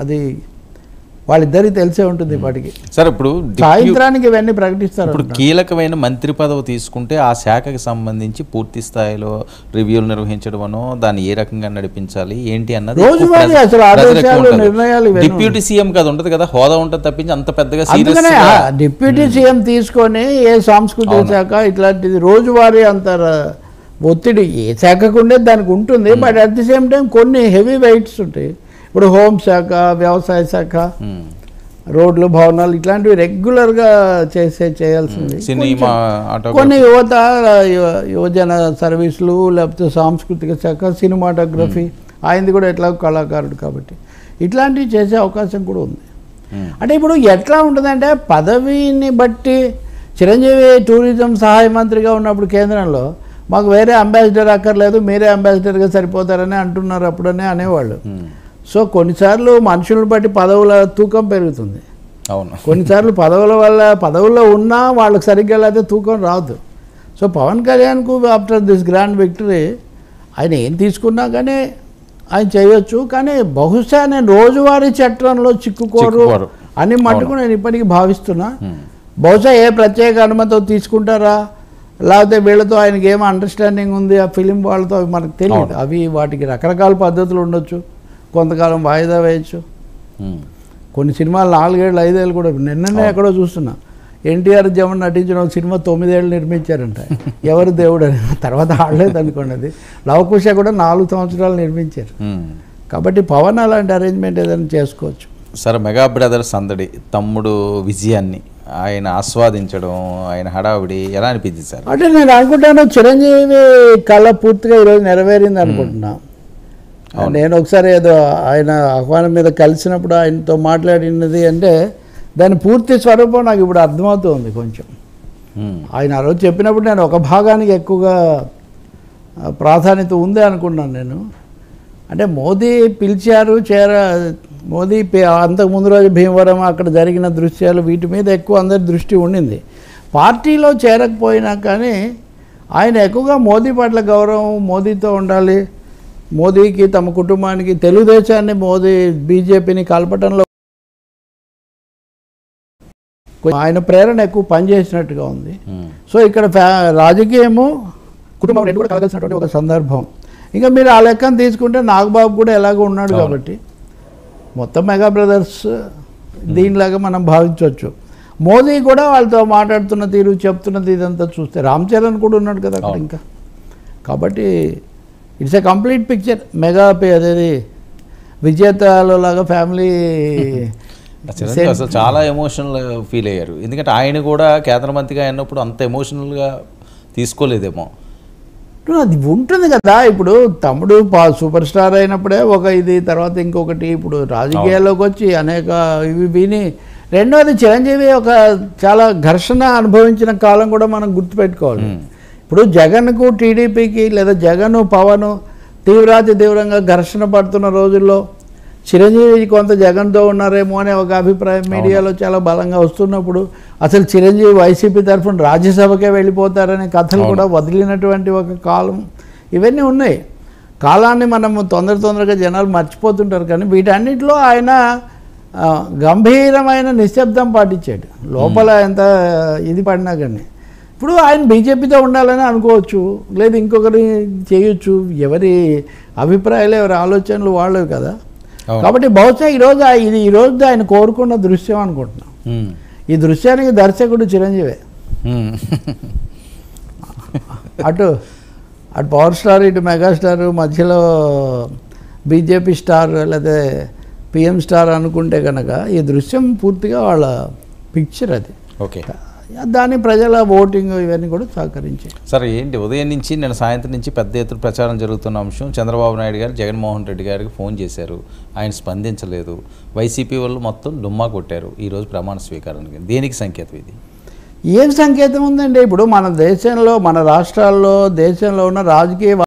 అది వాళ్ళిద్దరికి తెలిసే ఉంటుంది ఇప్పటికి. సార్ ఇప్పుడు సాయంత్రానికి ఇవన్నీ ప్రకటిస్తారు. ఇప్పుడు కీలకమైన మంత్రి పదవి తీసుకుంటే ఆ శాఖకి సంబంధించి పూర్తి స్థాయిలో రివ్యూలు నిర్వహించడమనో దాన్ని ఏ రకంగా నడిపించాలి ఏంటి అన్నది రోజువారీ అసలు ఆదేశాలు నిర్ణయాలు డిప్యూటీ సీఎం కదా ఉండదు కదా, హోదా ఉంటుంది తప్పించి అంత పెద్దగా అందుకనే డిప్యూటీ సీఎం తీసుకొని ఏ సాంస్కృతిక శాఖ ఇట్లాంటిది రోజువారీ అంత ఒత్తిడి ఏ శాఖకు ఉండేది దానికి ఉంటుంది. But at the same time కొన్ని హెవీ వెయిట్స్ ఉంటాయి. ఇప్పుడు హోంశాఖ, వ్యవసాయ శాఖ, రోడ్లు, భవనాలు ఇట్లాంటివి రెగ్యులర్గా చేయాల్సింది. కొన్ని యువజన సర్వీసులు లేకపోతే సాంస్కృతిక శాఖ, సినిమాటోగ్రఫీ, ఆయనది కూడా ఎట్లా కళాకారుడు కాబట్టి ఇట్లాంటివి చేసే అవకాశం కూడా ఉంది. అంటే ఇప్పుడు ఎట్లా ఉంటుందంటే పదవిని బట్టి చిరంజీవి టూరిజం సహాయ మంత్రిగా ఉన్నప్పుడు కేంద్రంలో మాకు వేరే అంబాసిడర్ అక్కర్లేదు, మీరే అంబాసిడర్గా సరిపోతారని అంటున్నారు అప్పుడనే అనేవాళ్ళు. సో కొన్నిసార్లు మనుషులను బట్టి పదవుల తూకం పెరుగుతుంది. అవును, కొన్నిసార్లు పదవుల్లో ఉన్నా వాళ్ళకి సరిగ్గా లేకపోతే తూకం రాదు. సో పవన్ కళ్యాణ్కు ఆఫ్టర్ దిస్ గ్రాండ్ విక్టరీ ఆయన ఏం తీసుకున్నా కానీ ఆయన చేయొచ్చు. కానీ బహుశా నేను రోజువారీ చట్టంలో చిక్కుకోరు అని మటుకు నేను ఇప్పటికీ భావిస్తున్నా. బహుశా ఏ ప్రత్యేక అనుమతి తీసుకుంటారా లేకపోతే వీళ్ళతో ఆయనకి ఏమో అండర్స్టాండింగ్ ఉంది ఆ ఫిలిం వాళ్ళతో అవి మనకు తెలియదు. అవి వాటికి రకరకాల పద్ధతులు ఉండొచ్చు. కొంతకాలం వాయిదా వేయచ్చు. కొన్ని సినిమాలు 4 ఏళ్ళు 5 ఏళ్ళు కూడా. నిన్ననే ఎక్కడో చూస్తున్నా ఎన్టీఆర్ జగన్ నటించిన ఒక సినిమా 9 ఏళ్ళు నిర్మించారంట. ఎవరు దేవుడు అని. తర్వాత ఆడలేదు అనుకోండి. అది లవకుశ కూడా 4 సంవత్సరాలు నిర్మించారు. కాబట్టి పవన్ అలాంటి అరేంజ్మెంట్ ఏదైనా చేసుకోవచ్చు. సరే, మెగా బ్రదర్స్ అందడి తమ్ముడు విజయాన్ని ఆయన ఆస్వాదించడం, ఆయన హడావిడి ఎలా అనిపించింది సార్? అంటే నేను అనుకుంటాను చిరంజీవి కళ పూర్తిగా ఈరోజు నెరవేరింది అనుకుంటున్నా. నేను ఒకసారి ఏదో ఆయన ఆహ్వానం మీద కలిసినప్పుడు ఆయనతో మాట్లాడినది అంటే దాని పూర్తి స్వరూపం నాకు ఇప్పుడు అర్థమవుతుంది కొంచెం. ఆయన ఆ రోజు చెప్పినప్పుడు నేను ఒక భాగానికి ఎక్కువగా ప్రాధాన్యత ఉంది అనుకున్నాను నేను. అంటే మోదీ పిలిచారు మోదీ అంతకుముందు రోజు భీమవరం అక్కడ జరిగిన దృశ్యాలు వీటి మీద ఎక్కువ అందరి దృష్టి ఉండింది. పార్టీలో చేరకపోయినా కానీ ఆయన ఎక్కువగా మోదీ పట్ల గౌరవం, మోదీతో ఉండాలి, మోదీకి తమ కుటుంబానికి తెలుగుదేశాన్ని బీజేపీని కలపటంలో ఆయన ప్రేరణ ఎక్కువ పనిచేసినట్టుగా ఉంది. సో ఇక్కడ రాజకీయము కుటుంబం రెండు కూడా కలగాల్సినటువంటి ఒక సందర్భం. ఇంకా మీరు ఆ లెక్కను తీసుకుంటే నాగబాబు కూడా ఎలాగో ఉన్నాడు కాబట్టి మొత్తం మెగా బ్రదర్స్ దీనిలాగా మనం భావించవచ్చు. మోదీ కూడా వాళ్ళతో మాట్లాడుతున్న తీరు, చెప్తున్నది ఇదంతా చూస్తే రామ్ చరణ్ కూడా ఉన్నాడు కదా అక్కడ ఇంకా. కాబట్టి it's a complete picture. Mega అదేది విజేతలో లాగా ఫ్యామిలీ అసలు చాలా ఎమోషనల్ ఫీల్ అయ్యారు. ఎందుకంటే ఆయన కూడా కేంద్ర మంత్రిగా అయినప్పుడు అంత ఎమోషనల్గా తీసుకోలేదేమో. అది ఉంటుంది కదా. ఇప్పుడు తమ్ముడు సూపర్ స్టార్ అయినప్పుడే ఒక ఇది, తర్వాత ఇంకొకటి, ఇప్పుడు రాజకీయాల్లోకి వచ్చి అనేక ఇవి విని. రెండోది చిరంజీవి ఒక చాలా ఘర్షణ అనుభవించిన కాలం కూడా మనం గుర్తుపెట్టుకోవాలి. ఇప్పుడు జగన్కు టీడీపీకి లేదా జగన్ పవన్ తీవ్రంగా ఘర్షణ పడుతున్న రోజుల్లో చిరంజీవి కొంత జగన్తో ఉన్నారేమో అనే ఒక అభిప్రాయం మీడియాలో చాలా బలంగా వస్తున్నప్పుడు అసలు చిరంజీవి వైసీపీ తరఫున రాజ్యసభకే వెళ్ళిపోతారనే కథలు కూడా వదిలినటువంటి ఒక కాలం ఇవన్నీ ఉన్నాయి. కాలాన్ని మనం తొందరగా జనాలు మర్చిపోతుంటారు. కానీ వీటన్నిటిలో ఆయన గంభీరమైన నిశ్శబ్దం పాటించాడు. లోపల ఎంత ఇది పడినా కానీ ఇప్పుడు ఆయన బీజేపీతో ఉండాలని అనుకోవచ్చు, లేదు ఇంకొకరి చేయొచ్చు. ఎవరి అభిప్రాయాలు, ఎవరి ఆలోచనలు వాళ్ళవి కదా. కాబట్టి బహుశా ఈరోజు ఆయన కోరుకున్న దృశ్యం అనుకుంటున్నాం. ఈ దృశ్యానికి దర్శకుడు చిరంజీవే. అటు పవర్ స్టార్, ఇటు మెగాస్టార్, మధ్యలో బీజేపీ స్టార్ లేదా పిఎం స్టార్ అనుకుంటే కనుక ఈ దృశ్యం పూర్తిగా వాళ్ళ పిక్చర్ అది. ఓకే, దాని ప్రజల ఓటింగ్ ఇవన్నీ కూడా సహకరించాయి. సరే, ఏంటి ఉదయం నుంచి నేను సాయంత్రం నుంచి పెద్ద ఎత్తున ప్రచారం జరుగుతున్న అంశం, చంద్రబాబు నాయుడు గారు జగన్మోహన్ రెడ్డి గారికి ఫోన్ చేశారు, ఆయన స్పందించలేదు. వైసీపీ వాళ్ళు మొత్తం డుమ్మా కొట్టారు ఈరోజు ప్రమాణ స్వీకారానికి. దేనికి సంకేతం ఇది? ఏం సంకేతం ఉందండి? ఇప్పుడు మన దేశంలో, మన రాష్ట్రాల్లో, దేశంలో ఉన్న రాజకీయ